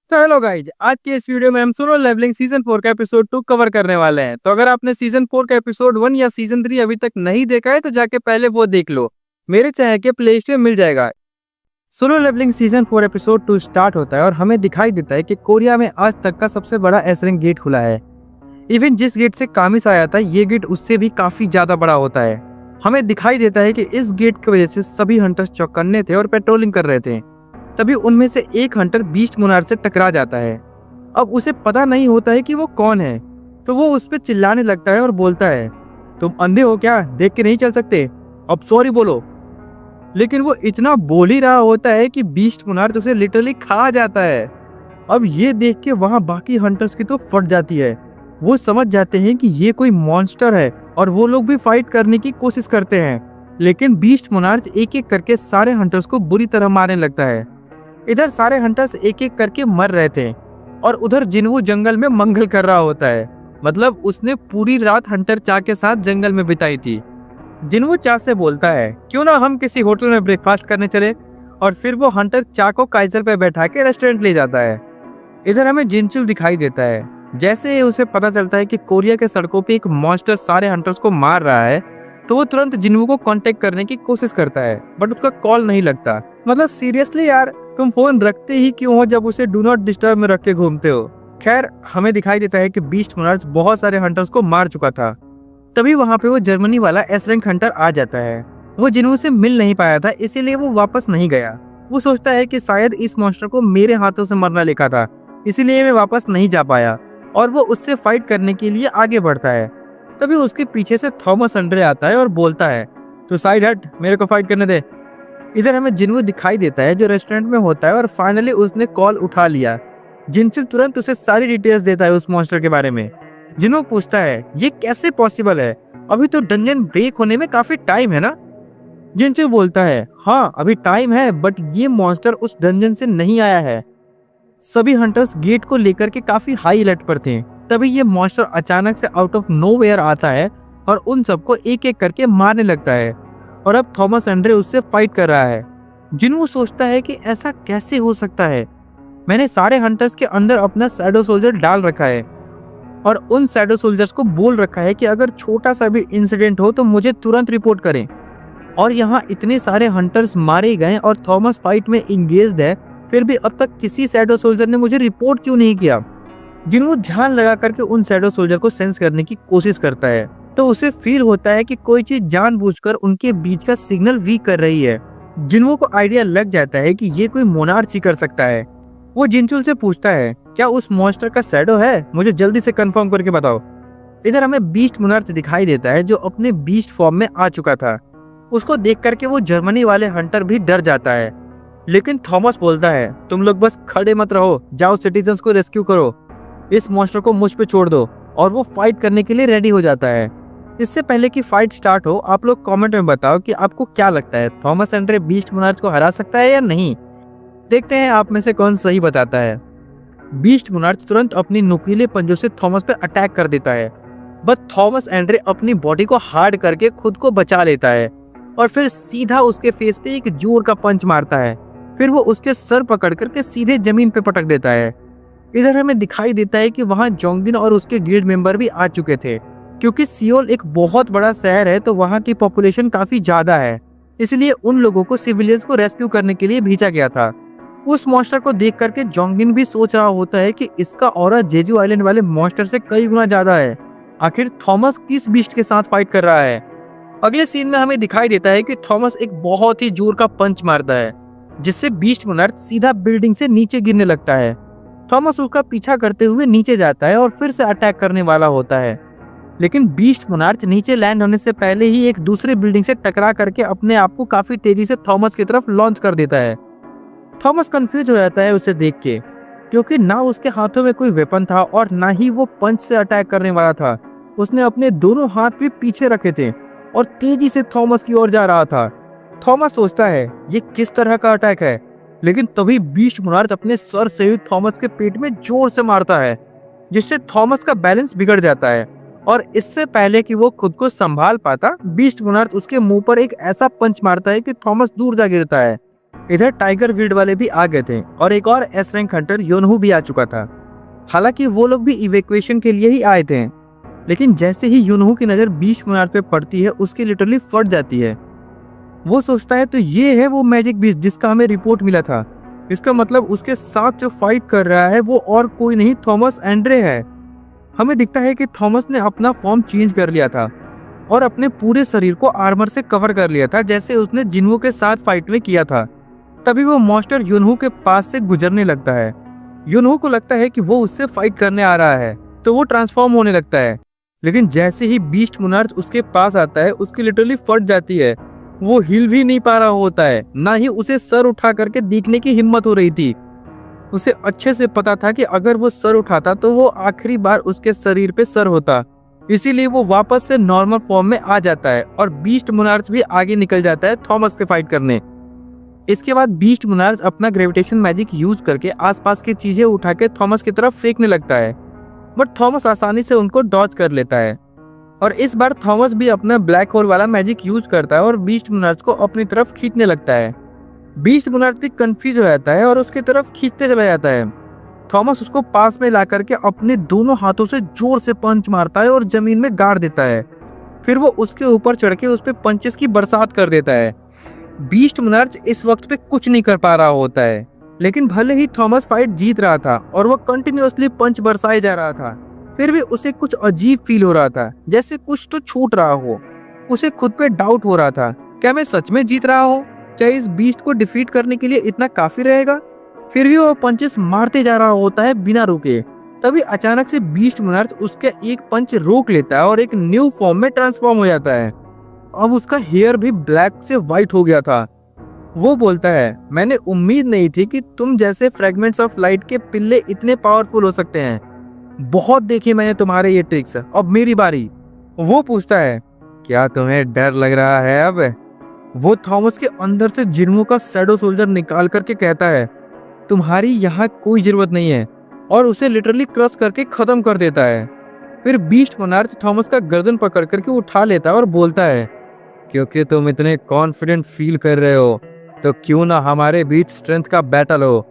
तो hello guys, आज के इस वीडियो में हम सोलो लेवलिंग सीजन 4 का एपिसोड 2 कवर करने वाले हैं। तो अगर आपने सीजन 4 का एपिसोड 1 या सीजन 3 अभी तक नहीं देखा है तो जाके पहले वो देख लो, मेरे चैनल के प्लेलिस्ट में मिल जाएगा। Solo Leveling season 4 episode 2 start होता है और हमें दिखाई देता है कि कोरिया में आज तक का सबसे बड़ा एसरिंग गेट खुला है। इवन जिस गेट से कामिस आया था, ये गेट उससे भी काफी ज्यादा बड़ा होता है। हमें दिखाई देता है कि इस गेट की वजह से सभी हंटर्स चौकन्ने थे और पेट्रोलिंग कर रहे थे। तभी उनमें से एक हंटर बीस्ट मोनार्च से टकरा जाता है। अब उसे पता नहीं होता है कि वो कौन है, तो वो उस पर चिल्लाने लगता है और बोलता है, तुम अंधे हो क्या, देख के नहीं चल सकते, अब सॉरी बोलो। लेकिन वो इतना बोल ही रहा होता है कि बीस्ट मोनार्च उसे लिटरली खा जाता है। अब ये देख के वहाँ बाकी हंटर्स की तो फट जाती है। वो समझ जाते हैं कि ये कोई मॉन्स्टर है और वो लोग भी फाइट करने की कोशिश करते हैं। लेकिन बीस्ट मोनार्च एक एक करके सारे हंटर्स को बुरी तरह मारने लगता है। इधर सारे हंटर्स एक एक करके मर रहे थे और उधर जिन्वू जंगल में मंगल कर रहा होता है। मतलब उसने पूरी रात हंटर चा के साथ जंगल में बिताई थी। जिन्वू चा से बोलता है, क्यों ना हम किसी होटल में ब्रेकफास्ट करने चले, और फिर वो हंटर चा को काइजर पे बैठा के रेस्टोरेंट ले जाता है। इधर हमें जिनचू दिखाई देता है। जैसे ही उसे पता चलता है कि कोरिया के सड़कों पे एक मॉन्स्टर सारे हंटर्स को मार रहा है, तो वो तुरंत जिन्वू को कांटेक्ट करने की कोशिश करता है, बट उसका कॉल नहीं लगता। मतलब सीरियसली यार, तुम फोन रखते ही क्यों हो जब उसे डू नॉट डिस्टर्ब में रख के घूमते हो। खैर, हमें दिखाई देता है कि बीस्ट मोनार्च बहुत सारे हंटर्स को मार चुका था। तभी वहाँ पे वो जर्मनी वाला एस रैंक हंटर आ जाता है। वो जिन्वू से मिल नहीं पाया था, इसीलिए वो वापस नहीं गया। वो सोचता है कि शायद इस मॉन्स्टर को मेरे हाथों से मरना लिखा था, इसीलिए मैं वापस नहीं जा पाया, और वो उससे फाइट करने के लिए आगे बढ़ता है। तभी उसके पीछे से थॉमस एंड्रे आता है और बोलता है, तो साइड हट, मेरे को फाइट करने दे। इधर हमें जिन्वू दिखाई देता है जो रेस्टोरेंट में होता है और फाइनली उसने कॉल उठा लिया। जिनचू तुरंत उसे सारी डिटेल्स देता है उस मॉन्स्टर के बारे में। जिन्वू पूछता है, ये कैसे पॉसिबल है, अभी तो डंजन ब्रेक होने में काफी टाइम है ना। जिनचू बोलता है, हाँ अभी टाइम है, बट ये मॉन्स्टर उस डंजन से नहीं आया है। सभी हंटर्स गेट को लेकर के काफी हाई अलर्ट पर थे। तभी ये मॉन्स्टर अचानक से आउट ऑफ नोवेयर आता है और उन सबको एक एक करके मारने लगता है, और अब थॉमस एंड्रे उससे फाइट कर रहा है। जिन्वू सोचता है कि ऐसा कैसे हो सकता है। मैंने सारे हंटर्स के अंदर अपना शैडो सोल्जर डाल रखा है और उन शैडो सोल्जर्स को बोल रखा है कि अगर छोटा सा भी इंसिडेंट हो तो मुझे तुरंत रिपोर्ट करें। और यहाँ इतने सारे हंटर्स मारे गए और थॉमस फाइट में इंगेज्ड है, फिर भी अब तक किसी शैडो सोल्जर ने मुझे रिपोर्ट क्यों नहीं किया। जिन्वू ध्यान लगा करके उन शैडो सोल्जर को सेंस करने की कोशिश करता है, तो उसे फील होता है कि कोई चीज जानबूझकर उनके बीच का सिग्नल वीक कर रही है। जिन्वू को आइडिया लग जाता है कि ये कोई मोनार्च ही कर सकता है। वो जिनचुल से पूछता है, क्या उस मॉन्स्टर का शैडो है, मुझे जल्दी से कंफर्म करके बताओ। इधर हमें बीस्ट मोनार्च दिखाई देता है जो अपने बीस्ट फॉर्म में आ चुका था। उसको देख करके वो जर्मनी वाले हंटर भी डर जाता है। लेकिन थॉमस बोलता है, तुम लोग बस खड़े मत रहो, जाओ सिटीजन्स को रेस्क्यू करो, इस मॉन्स्टर को मुझ पे छोड़ दो। और वो फाइट करने के लिए रेडी हो जाता है। इससे पहले कि फाइट स्टार्ट हो, आप लोग कमेंट में बताओ कि आपको क्या लगता है, थॉमस एंड्रे बीस्ट मोनार्च को हरा सकता है या नहीं। देखते हैं आप में से कौन सही बताता है। बीस्ट मोनार्च तुरंत अपनी नुकीले पंजों से थॉमस पे अटैक कर देता है, बट थॉमस एंड्रे अपनी बॉडी को हार्ड करके खुद को बचा लेता है और फिर सीधा उसके फेस पे एक जोर का पंच मारता है। फिर वो उसके सर पकड़ करके सीधे जमीन पे पटक देता है। इधर हमें दिखाई देता है कि वहाँ जोंगबिन और उसके गिल्ड मेंबर भी आ चुके थे। क्योंकि सियोल एक बहुत बड़ा शहर है, तो वहाँ की पॉपुलेशन काफी ज्यादा है, इसलिए उन लोगों को सिविलियंस को रेस्क्यू करने के लिए भेजा गया था। उस मॉन्स्टर को देख करके जोंगबिन भी सोच रहा होता है कि इसका ऑरा जेजू आइलैंड वाले मॉन्स्टर से कई गुना ज्यादा है। आखिर थॉमस किस बीस्ट के साथ फाइट कर रहा है। अगले सीन में हमें दिखाई देता है कि थॉमस एक बहुत ही जोर का पंच मारता है, जिससे बीस्ट मोनार्च सीधा बिल्डिंग से नीचे गिरने लगता है। थॉमस उसका पीछा करते हुए नीचे जाता है और फिर से अटैक करने वाला होता है, लेकिन बीस्ट मोनार्च नीचे लैंड होने से पहले ही एक दूसरे बिल्डिंग से टकरा करके अपने आप को काफी तेजी से थॉमस की तरफ लॉन्च कर देता है। थॉमस कंफ्यूज हो जाता है उसे देख के, क्योंकि ना उसके हाथों में कोई वेपन था और ना ही वो पंच से अटैक करने वाला था। उसने अपने दोनों हाथ भी पीछे रखे थे और तेजी से थॉमस की ओर जा रहा था। थॉमस सोचता है ये किस तरह का अटैक है, लेकिन तभी बीस्ट मोनार्च अपने सर से ही थॉमस के पेट में जोर से मारता है, जिससे थॉमस का बैलेंस बिगड़ जाता है। और इससे पहले कि वो खुद को संभाल पाता, बीस्ट मोनार्च उसके मुंह पर एक ऐसा पंच मारता है कि थॉमस दूर जा गिरता है। इधर टाइगर गिल्ड वाले भी आ गए थे और एक और एस रैंक हंटर योनहू भी आ चुका था। हालांकि वो लोग भी इवैक्यूएशन के लिए ही आए थे, लेकिन जैसे ही योनहू की नज़र बीस्ट मोनार्च पे पड़ती है उसकी लिटरली फट जाती है। वो सोचता है तो ये है वो मैजिक बीस्ट जिसका हमें रिपोर्ट मिला था। इसका मतलब उसके साथ जो फाइट कर रहा है वो और कोई नहीं थॉमस एंड्रे है। हमें दिखता है कि थॉमस ने अपना फॉर्म चेंज कर लिया था और अपने पूरे शरीर को आर्मर से कवर कर लिया था, जैसे उसने जिन्हो के साथ फाइट में किया था। तभी वो मॉन्स्टर युनहू के पास से गुजरने लगता है। युनहू को लगता है कि वो उससे फाइट करने आ रहा है, तो वो ट्रांसफॉर्म होने लगता है। लेकिन जैसे ही बीस्ट मोनार्च उसके पास आता है उसकी लिटरली फट जाती है। वो हिल भी नहीं पा रहा होता है, ना ही उसे सर उठा करके देखने की हिम्मत हो रही थी। उसे अच्छे से पता था कि अगर वो सर उठाता तो वो आखिरी बार उसके शरीर पे सर होता, इसीलिए वो वापस से नॉर्मल फॉर्म में आ जाता है और बीस्ट मोनार्च भी आगे निकल जाता है थॉमस के फाइट करने। इसके बाद बीस्ट मोनार्च अपना ग्रेविटेशन मैजिक यूज करके आसपास की चीजें उठा के थॉमस की तरफ फेंकने लगता है, बट थॉमस आसानी से उनको डॉज कर लेता है। और इस बार थॉमस भी अपना ब्लैक होल वाला मैजिक यूज करता है और बीस्ट मोनार्च को अपनी तरफ खींचने लगता है। बीस्ट मोनार्च भी कंफ्यूज हो जाता है और उसकी तरफ खींचते चला जाता है। थॉमस उसको पास में ला करके अपने दोनों हाथों से जोर से पंच मारता है और जमीन में गाड़ देता है। फिर वो उसके ऊपर चढ़ के उस पे पंचेस की बरसात कर देता है। बीस्ट मोनार्च इस वक्त पे कुछ नहीं कर पा रहा होता है, लेकिन भले ही थॉमस फाइट जीत रहा था और वो कंटिन्यूअसली पंच बरसाए जा रहा था, फिर भी उसे कुछ अजीब फील हो रहा था, जैसे कुछ तो छूट रहा हो। उसे खुद पे डाउट हो रहा था, क्या मैं सच में जीत रहा हूँ? क्या इस बीस्ट को डिफीट करने के लिए इतना काफी रहेगा? फिर भी वो पंचेस मारते जा रहा होता है बिना रुके। तभी अचानक से बीस्ट मोनार्च उसके एक पंच रोक लेता है और एक न्यू फॉर्म में ट्रांसफॉर्म हो जाता है। अब उसका हेयर भी ब्लैक से व्हाइट हो गया था। वो बोलता है, मैंने उम्मीद नहीं थी कि तुम जैसे फ्रेगमेंट्स ऑफ लाइट के पिल्ले इतने पावरफुल हो सकते हैं। बहुत देखे मैंने तुम्हारे ये ट्रिक्स, अब मेरी बारी। वो पूछता है, क्या तुम्हें डर लग रहा है अब? वो थॉमस के अंदर से जिन्हो का शैडो सोल्जर निकाल करके कहता है, तुम्हारी यहाँ कोई जरूरत नहीं है, और उसे लिटरली क्रश करके खत्म कर देता है। फिर बीस्ट मोनार्च थॉमस का गर्दन पकड़ करके उठा लेता है और बोलता है, क्योंकि तुम इतने कॉन्फिडेंट फील कर रहे हो तो क्यों ना हमारे बीच स्ट्रेंथ का बैटल हो।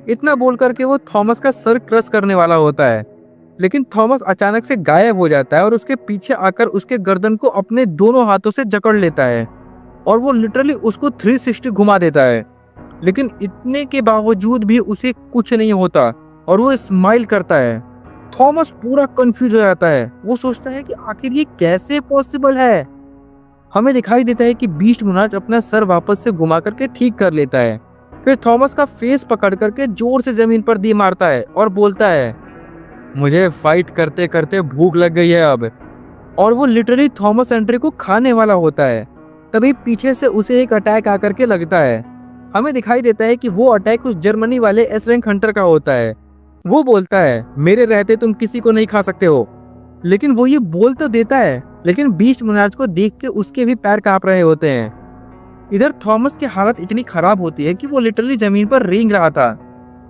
इतना बोल करके वो थॉमस का सर क्रश करने वाला होता है, लेकिन थॉमस अचानक से गायब हो जाता है और उसके पीछे आकर उसके गर्दन को अपने दोनों हाथों से जकड़ लेता है और वो लिटरली उसको 360 घुमा देता है। लेकिन इतने के बावजूद भी उसे कुछ नहीं होता और वो स्माइल करता है। थॉमस पूरा कंफ्यूज हो जाता है। वो सोचता है कि आखिर ये कैसे पॉसिबल है। हमें दिखाई देता है कि बीस्ट मोनार्च अपना सर वापस से घुमा करके ठीक कर लेता है। फिर थॉमस का फेस पकड़ करके जोर से जमीन पर दी मारता है और बोलता है, मुझे फाइट करते करते भूख लग गई है अब। और वो लिटरली थॉमस एंड्रे को खाने वाला होता है। तभी पीछे से उसे एक अटैक आकर के लगता है। हमें दिखाई देता है कि वो अटैक उस जर्मनी वाले एस रैंक हंटर का होता है। वो बोलता है, मेरे रहते तुम किसी को नहीं खा सकते हो। लेकिन वो ये बोल तो देता है, लेकिन बीस्ट मोनार्च को देख के उसके भी पैर कांप रहे होते हैं। इधर थॉमस की हालत इतनी खराब होती है कि वो लिटरली जमीन पर रेंग रहा था।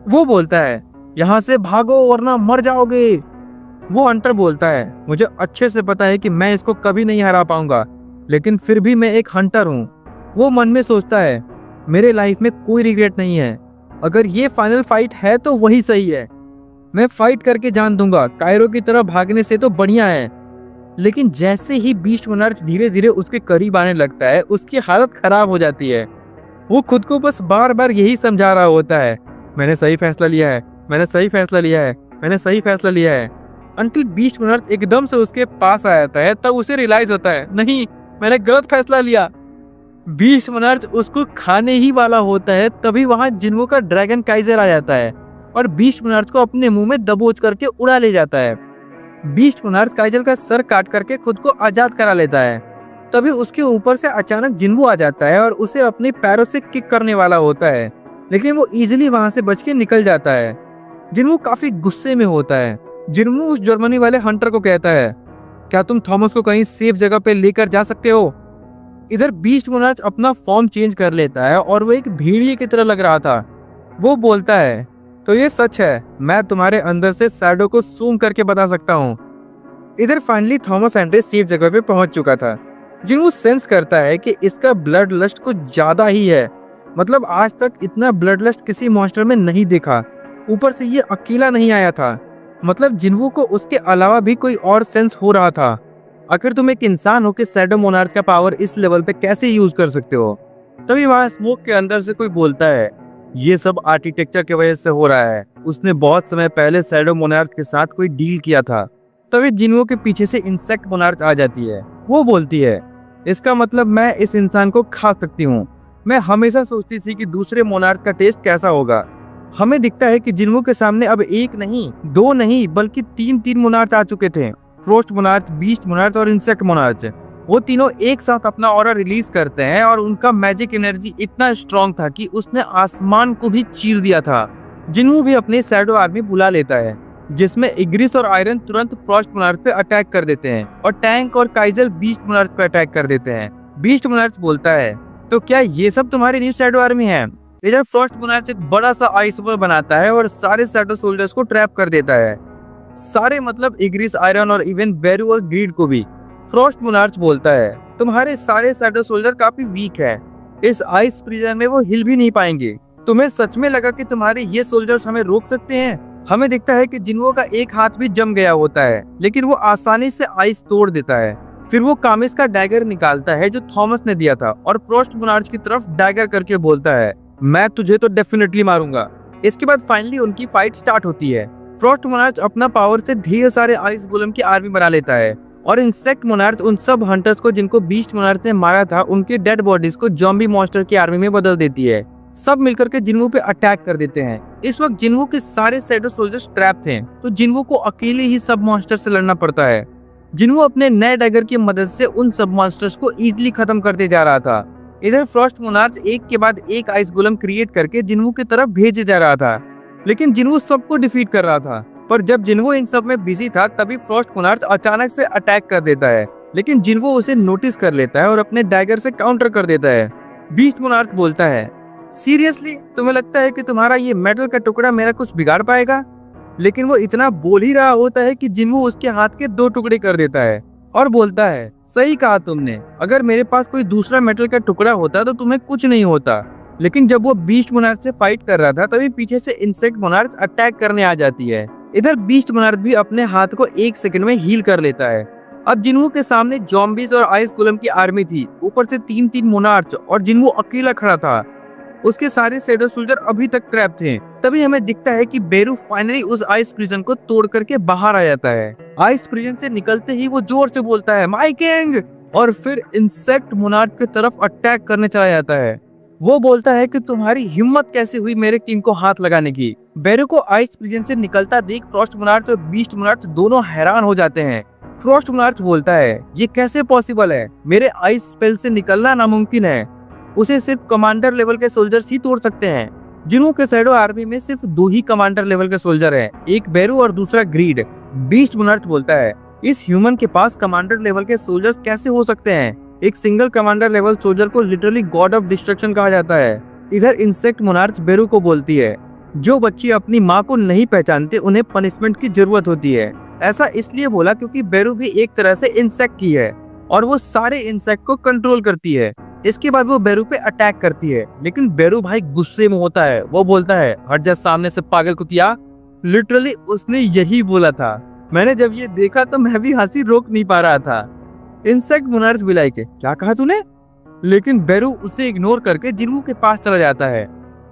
वो बोलता है, यहाँ से भागो वरना मर जाओगे। वो हंटर बोलता है, मुझे अच्छे से पता है कि मैं इसको कभी नहीं हरा पाऊंगा, लेकिन फिर भी मैं एक हंटर हूँ। वो मन में सोचता है, मेरे लाइफ में कोई रिग्रेट नहीं है। अगर ये फाइनल फाइट है तो वही सही है। मैं फाइट करके जान दूंगा, कायरो की तरफ भागने से तो बढ़िया है। लेकिन जैसे ही बीस्ट मोनार्च धीरे धीरे उसके करीब आने लगता है उसकी हालत खराब हो जाती है। वो खुद को बस बार बार यही समझा रहा होता है, मैंने सही फैसला लिया है, मैंने सही फैसला लिया है, मैंने सही फैसला लिया है। अंटिल बीस्ट मोनार्च एकदम से उसके पास आ जाता है, तब उसे रियलाइज होता है, नहीं, मैंने गलत फैसला लिया। बीस्ट मोनार्च उसको खाने ही वाला होता है। तभी वहां जिन्हो का ड्रैगन काइजर आ जाता है और बीस्ट मोनार्च को अपने मुंह में दबोच करके उड़ा ले जाता है। बीस्ट मोनार्च काइजर का सर काट करके खुद को आजाद करा लेता है। तभी उसके ऊपर से अचानक जिन्हो आ जाता है और उसे अपने पैरों से किक करने वाला होता है, लेकिन वो इजीली वहां से बच के निकल जाता है। जिन्हो काफी गुस्से में होता है। जिन्हो उस जर्मनी वाले हंटर को कहता है, क्या तुम थॉमस को कहीं सेफ जगह पे लेकर जा सकते हो? इधर बीस्ट मोनार्च अपना फॉर्म चेंज कर लेता है और वो एक भेड़िए की तरह लग रहा था। वो बोलता है, तो ये सच है, मैं तुम्हारे अंदर से शैडो को सूम करके बता सकता हूँ। इधर फाइनली थॉमस एंड्रे सेफ जगह पे पहुंच चुका था। जिन्हो सेंस करता है कि इसका ब्लड लस्ट कुछ ज्यादा ही है मतलब आज तक इतना ब्लडलस्ट किसी मॉन्स्टर में नहीं देखा। ऊपर से ये अकेला नहीं आया था, मतलब जिन्वू को उसके अलावा भी कोई और सेंस हो रहा था। अगर तुम एक इंसान हो कि शैडो मोनार्च का पावर इस लेवल पे कैसे यूज कर सकते हो? तभी वहां स्मोक के अंदर से कोई बोलता है, ये सब आर्किटेक्चर की वजह से हो रहा है। उसने बहुत समय पहले शैडो मोनार्च के साथ कोई डील किया था। तभी जिन्वू के पीछे से इंसेक्ट मोनार्च आ जाती है। वो बोलती है, इसका मतलब मैं इस इंसान को खा सकती हूँ। मैं हमेशा सोचती थी कि दूसरे मोनार्च का टेस्ट कैसा होगा। हमें दिखता है कि जिन्वू के सामने अब एक नहीं, दो नहीं, बल्कि तीन मोनार्च आ चुके थे। फ्रोस्ट मोनार्च, बीस्ट मोनार्च और इंसेक्ट मोनार्च। वो तीनों एक साथ अपना ऑरा रिलीज करते हैं और उनका मैजिक एनर्जी इतना स्ट्रॉन्ग था कि उसने आसमान को भी चीर दिया था। जिन्वू भी अपनी शैडो आर्मी बुला लेता है, जिसमें इग्रिस और आयरन तुरंत फ्रॉस्ट मोनार्च पे अटैक कर देते हैं और टैंक और काइजल बीस्ट मोनार्च पे अटैक कर देते हैं। बीस्ट मोनार्च बोलता है, तो क्या ये सब तुम्हारी न्यू शैडो आर्मी है? इधर फ्रॉस्ट मोनार्च एक बड़ा सा आइस वॉल बनाता है और सारे शैडो सोल्जर्स को ट्रैप कर देता है। सारे मतलब इग्रिस, आयरन और इवन बेरू और ग्रीड को भी। फ्रॉस्ट मोनार्च बोलता है, तुम्हारे सारे शैडो सोल्जर काफी वीक है, इस आइस प्रिजन में वो हिल भी नहीं पाएंगे। तुम्हें सच में लगा कि तुम्हारे ये सोल्जर्स हमें रोक सकते हैं? हमें दिखता है कि जिन्वो का एक हाथ भी जम गया होता है, लेकिन वो आसानी से आइस तोड़ देता है। फिर वो कामिस का डैगर निकालता है जो थॉमस ने दिया था और फ्रॉस्ट मोनार्च की तरफ डैगर करके बोलता है, मैं तुझे तो डेफिनेटली मारूंगा। इसके बाद फाइनली उनकी फाइट स्टार्ट होती है। फ्रॉस्ट मोनार्च अपना पावर से ढेर सारे आइस गोलम की आर्मी बना लेता है और इंसेक्ट मोनार्च उन सब हंटर्स को जिनको बीस्ट मोनार्च ने मारा था, उनके डेड बॉडीज को ज़ॉम्बी मॉन्स्टर की आर्मी में बदल देती है। सब मिलकर के जिन्वू पे अटैक कर देते हैं। इस वक्त जिन्वू के सारे शैडो सोल्जर्स ट्रैप थे, तो जिन्वू को अकेले ही सब मॉन्स्टर से लड़ना पड़ता है। जिन्वू अपने नए डैगर की मदद से उन सब मॉन्स्टर्स को इजीली खत्म करते जा रहा था। इधर फ्रॉस्ट मोनार्च एक के बाद एक आइस गोलम क्रिएट करके जिन्वू की तरफ भेजे जा रहा था, लेकिन जिन्वू सबको डिफीट कर रहा था। पर जब जिन्वू इन सब में बिजी था, तभी फ्रॉस्ट मोनार्च अचानक से अटैक कर देता है, लेकिन जिन्वू उसे नोटिस कर लेता है और अपने डैगर से काउंटर कर देता है। बीस्ट मोनार्च बोलता है, सीरियसली तुम्हें लगता है कि तुम्हारा ये मेटल का टुकड़ा मेरा कुछ बिगाड़ पाएगा? लेकिन वो इतना बोल ही रहा होता है कि जिन्वू उसके हाथ के 2 टुकड़े कर देता है और बोलता है, सही कहा तुमने, अगर मेरे पास कोई दूसरा मेटल का टुकड़ा होता तो तुम्हें कुछ नहीं होता। लेकिन जब वो बीस्ट मोनार्च से फाइट कर रहा था, तभी पीछे से इंसेक्ट मोनार्च अटैक करने आ जाती है। इधर बीस्ट मोनार्च भी अपने हाथ को 1 सेकंड में हील कर लेता है। अब जिन्वू के सामने ज़ॉम्बीज और आइस गोलम की आर्मी थी, ऊपर से 3 मोनार्च, और जिन्वू अकेला खड़ा था। उसके सारे शैडो सोल्जर अभी तक ट्रैप थे। तभी हमें दिखता है कि बेरू फाइनली उस आइस प्रिजन को तोड़ करके बाहर आ जाता है। आइस प्रिजन से निकलते ही वो जोर से बोलता है, माय किंग, और फिर इंसेक्ट मोनार्च की तरफ अटैक करने चला जाता है। वो बोलता है कि तुम्हारी हिम्मत कैसे हुई मेरे किंग को हाथ लगाने की। बेरू को आइस प्रिजन से निकलता देख फ्रॉस्ट मोनार्च और बीस्ट मोनार्च दोनों हैरान हो जाते हैं। फ्रॉस्ट मोनार्च बोलता है, ये कैसे पॉसिबल है? मेरे आइस स्पेल से निकलना नामुमकिन है, उसे सिर्फ कमांडर लेवल के सोल्जर्स ही तोड़ सकते हैं। जिन्वू के शैडो आर्मी में सिर्फ 2 ही कमांडर लेवल के सोल्जर हैं, एक बेरू और दूसरा ग्रीड। बीस्ट मोनार्च बोलता है, इस ह्यूमन के पास कमांडर लेवल के सोल्जर्स कैसे हो सकते हैं? एक सिंगल कमांडर लेवल सोल्जर को लिटरली गॉड ऑफ डिस्ट्रक्शन कहा जाता है। इधर इंसेक्ट मोनार्च बेरू को बोलती है, जो बच्चे अपनी माँ को नहीं पहचानते उन्हें पनिशमेंट की जरूरत होती है। ऐसा इसलिए बोला क्योंकि बेरू भी एक तरह से इंसेक्ट की है और वो सारे इंसेक्ट को कंट्रोल करती है। इसके बाद वो बेरू पे अटैक करती है, लेकिन बेरू भाई गुस्से में होता है। वो बोलता है, हट जा सामने से पागल कुतिया। लिटरली उसने यही बोला था। मैंने जब ये देखा तो मैं भी हंसी रोक नहीं पा रहा था। इंसेक्ट मोनार्च बिलाई के, क्या कहा तूने? लेकिन बेरू उसे इग्नोर करके जिन्वू के पास चला जाता है।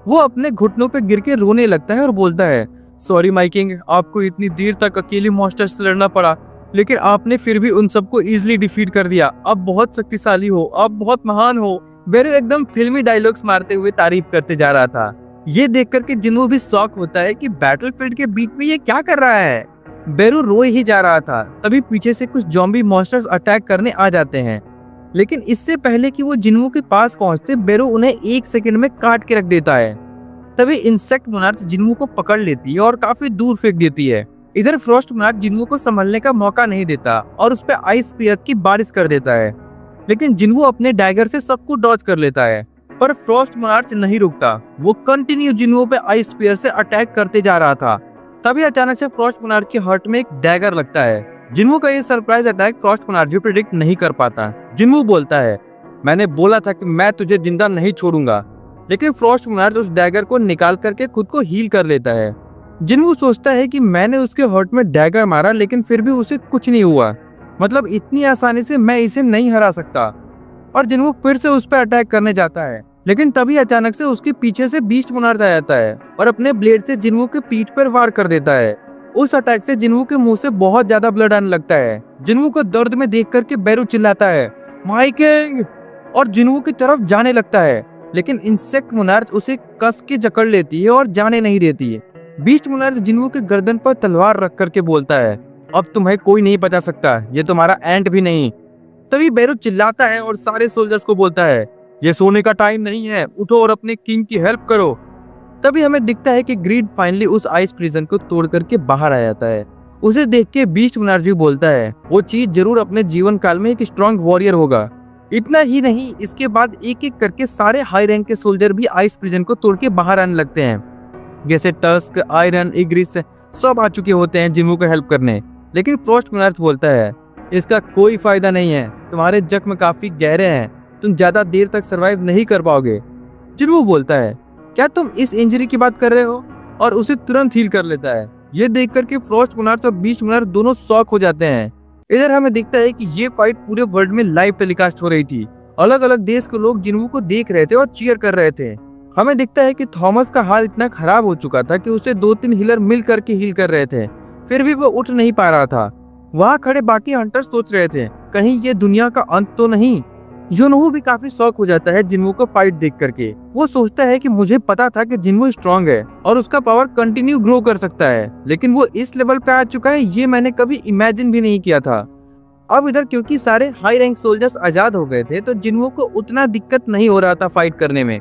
वो अपने घुटनों पे गिर के रोने लगता है और बोलता है, सॉरी माय किंग, आपको इतनी देर तक अकेले मॉन्स्टर से लड़ना पड़ा, लेकिन आपने फिर भी उन सबको इजीली डिफीट कर दिया। आप बहुत शक्तिशाली हो, आप बहुत महान हो। बेरू एकदम फिल्मी डायलॉग्स मारते हुए तारीफ करते जा रहा था। ये देख करके जिन्वू भी शॉक होता है कि बैटलफील्ड के बीच में ये क्या कर रहा है। बेरू रो ही जा रहा था। तभी पीछे से कुछ ज़ॉम्बी मॉन्स्टर्स अटैक करने आ जाते हैं, लेकिन इससे पहले कि वो जिन्वू के पास पहुंचते, बेरू उन्हें 1 सेकंड में काट के रख देता है। तभी इंसेक्ट मोनार्च जिन्वू को पकड़ लेती है और काफी दूर फेंक देती है। इधर फ्रॉस्ट मोनार्च जिन्वू को संभलने का मौका नहीं देता और उस पे आइस स्पीयर की बारिश कर देता है, लेकिन जिन्वू अपने डैगर से सबको डॉज कर लेता है। पर फ्रॉस्ट मोनार्च नहीं रुकता, वो कंटिन्यू जिन्वू पे आइस स्पीयर से अटैक करते जा रहा था। तभी अचानक से फ्रॉस्ट मोनार्च के हार्ट में एक डैगर लगता है। जिन्वू का ये सरप्राइज अटैक फ्रॉस्ट मोनार्च भी प्रेडिक्ट नहीं कर पाता। जिन्वू बोलता है, मैंने बोला था कि मैं तुझे जिंदा नहीं छोड़ूंगा। लेकिन फ्रॉस्ट मोनार्च उस डैगर को निकाल करके खुद को हील कर लेता है। जिनवू सोचता है कि मैंने उसके हर्ट में डैगर मारा लेकिन फिर भी उसे कुछ नहीं हुआ, मतलब इतनी आसानी से मैं इसे नहीं हरा सकता। और जिनवू फिर से उस पर अटैक करने जाता है, लेकिन तभी अचानक से उसके पीछे से बीस्ट मोनार्च आ जाता है और अपने ब्लेड से जिनवू के पीठ पर वार कर देता है। उस अटैक से जिनवू के मुंह से बहुत ज्यादा ब्लड आने लगता है। जिनवू को दर्द में देख करके बैरू चिल्लाता है माय किंग और जिनवू की तरफ जाने लगता है, लेकिन इंसेक्ट मोनार्च उसे कस के जकड़ लेती है और जाने नहीं देती है। बीस्ट मोनार्च जिनवू के गर्दन पर तलवार रख करके बोलता है अब तुम्हें कोई नहीं बचा सकता, ये तुम्हारा एंड भी नहीं। तभी बैरू चिल्लाता है और सारे सोल्जर्स को बोलता है ये सोने का टाइम नहीं है, उठो और अपने किंग की हेल्प करो। तभी हमें दिखता है कि ग्रीड फाइनली उस आइस प्रिजन को तोड़ करके बाहर आ जाता है। उसे देख के बीस्ट मोनार्च भी बोलता है वो चीज जरूर अपने जीवन काल में एक स्ट्रॉन्ग वॉरियर होगा। इतना ही नहीं, इसके बाद एक एक करके सारे हाई रैंक के सोल्जर भी आइस प्रिजन को तोड़ के बाहर आने लगते हैं, जैसे टस्क, आयरन, इग्रिस सब आ चुके होते हैं जिनवू को हेल्प करने। लेकिन फ्रॉस्ट मोनार्च बोलता है इसका कोई फायदा नहीं है, तुम्हारे जख्म काफी गहरे हैं, तुम ज्यादा देर तक सरवाइव नहीं कर पाओगे। जिनवू बोलता है क्या तुम इस इंजरी की बात कर रहे हो, और उसे तुरंत हील कर लेता है। ये देख करके फ्रॉस्ट मोनार्च और बीस्ट मोनार्च दोनों शॉक हो जाते हैं। इधर हमें दिखता है कि ये फाइट पूरे वर्ल्ड में लाइव टेलीकास्ट हो रही थी। अलग अलग देश के लोग जिनवू को देख रहे थे और चीयर कर रहे थे। हमें दिखता है कि थॉमस का हाल इतना खराब हो चुका था कि उसे 2-3 हीलर मिल करके हील कर रहे थे, फिर भी वो उठ नहीं पा रहा था। वहाँ खड़े बाकी हंटर्स सोच रहे थे कहीं ये दुनिया का अंत तो नहीं। जुनहू भी काफी शॉक हो जाता है जिनवू को फाइट देख करके। वो सोचता है कि मुझे पता था कि जिनवू स्ट्रांग है और उसका पावर कंटिन्यू ग्रो कर सकता है, लेकिन वो इस लेवल पे आ चुका है ये मैंने कभी इमेजिन भी नहीं किया था। अब इधर क्योंकि सारे हाई रैंक सोल्जर्स आजाद हो गए थे तो जिनवू को उतना दिक्कत नहीं हो रहा था फाइट करने में।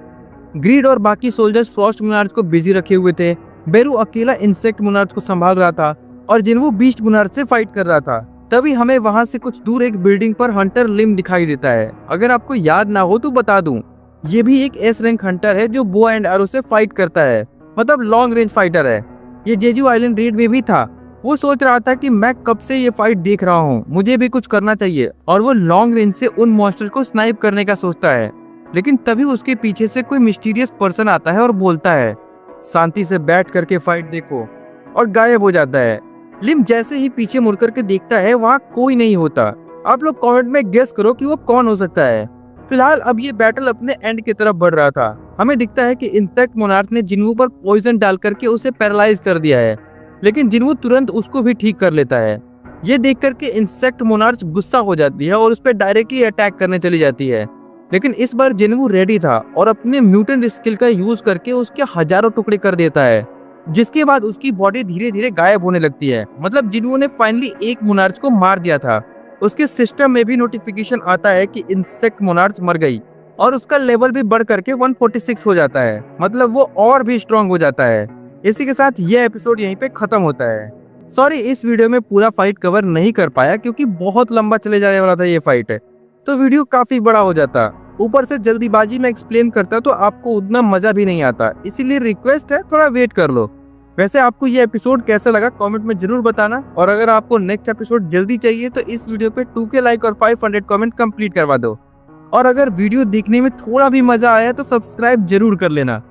ग्रीड और बाकी सोल्जर्स फ्रॉस्ट मोनार्च को बिजी रखे हुए थे। बैरू अकेला इंसेक्ट मोनार्च को संभाल रहा था और जिनवू बीस्ट मोनार्च से फाइट कर रहा था। तभी हमें वहां से कुछ दूर एक बिल्डिंग पर हंटर लिम दिखाई देता है। अगर आपको याद ना हो तो बता दूं, ये भी एक एस रैंक हंटर है जो बो एंड एरो से फाइट करता है, मतलब लॉन्ग रेंज फाइटर है। ये जेजू आइलैंड रेड में भी था। वो सोच रहा था कि मैं कब से ये फाइट देख रहा हूँ, मुझे भी कुछ करना चाहिए, और वो लॉन्ग रेंज से उन मॉन्स्टर को स्नाइप करने का सोचता है। लेकिन तभी उसके पीछे से कोई मिस्टीरियस पर्सन आता है और बोलता है शांति से बैठ करके फाइट देखो, और गायब हो जाता है। लिम जैसे ही पीछे मुड़ करके देखता है वहाँ कोई नहीं होता। आप लोग कमेंट में गेस करो कि वो कौन हो सकता है। फिलहाल अब ये बैटल अपने एंड की तरफ बढ़ रहा था। हमें दिखता है कि इंसेक्ट मोनार्च ने जिनवू पर पॉइजन डाल करके उसे पैरालाइज कर दिया है, लेकिन जिनवू तुरंत उसको भी ठीक कर लेता है। ये देख करके इंसेक्ट मोनार्च गुस्सा हो जाती है और उस पर डायरेक्टली अटैक करने चली जाती है। लेकिन इस बार जिनवू रेडी था और अपने म्यूटेंट स्किल का यूज करके उसके हजारों टुकड़े कर देता है, जिसके बाद उसकी बॉडी धीरे धीरे गायब होने लगती है। मतलब जिनवू ने फाइनली एक मोनार्च को मार दिया था। उसके सिस्टम में भी नोटिफिकेशन आता है कि इंसेक्ट मोनार्च मर गई और उसका लेवल भी बढ़ करके 146 हो जाता है, मतलब वो और भी स्ट्रांग हो जाता है। इसी के साथ ये एपिसोड यहीं पे खत्म होता है। सॉरी, इस वीडियो में पूरा फाइट कवर नहीं कर पाया क्योंकि बहुत लंबा चले जाने वाला था ये फाइट, तो वीडियो काफी बड़ा हो जाता। ऊपर से जल्दीबाजी में एक्सप्लेन करता तो आपको उतना मजा भी नहीं आता, इसीलिए रिक्वेस्ट है थोड़ा वेट कर लो। वैसे आपको ये एपिसोड कैसा लगा कमेंट में जरूर बताना, और अगर आपको नेक्स्ट एपिसोड जल्दी चाहिए तो इस वीडियो पे 2K लाइक और 500 कमेंट कंप्लीट करवा दो। और अगर वीडियो देखने में थोड़ा भी मजा आया तो सब्सक्राइब जरूर कर लेना।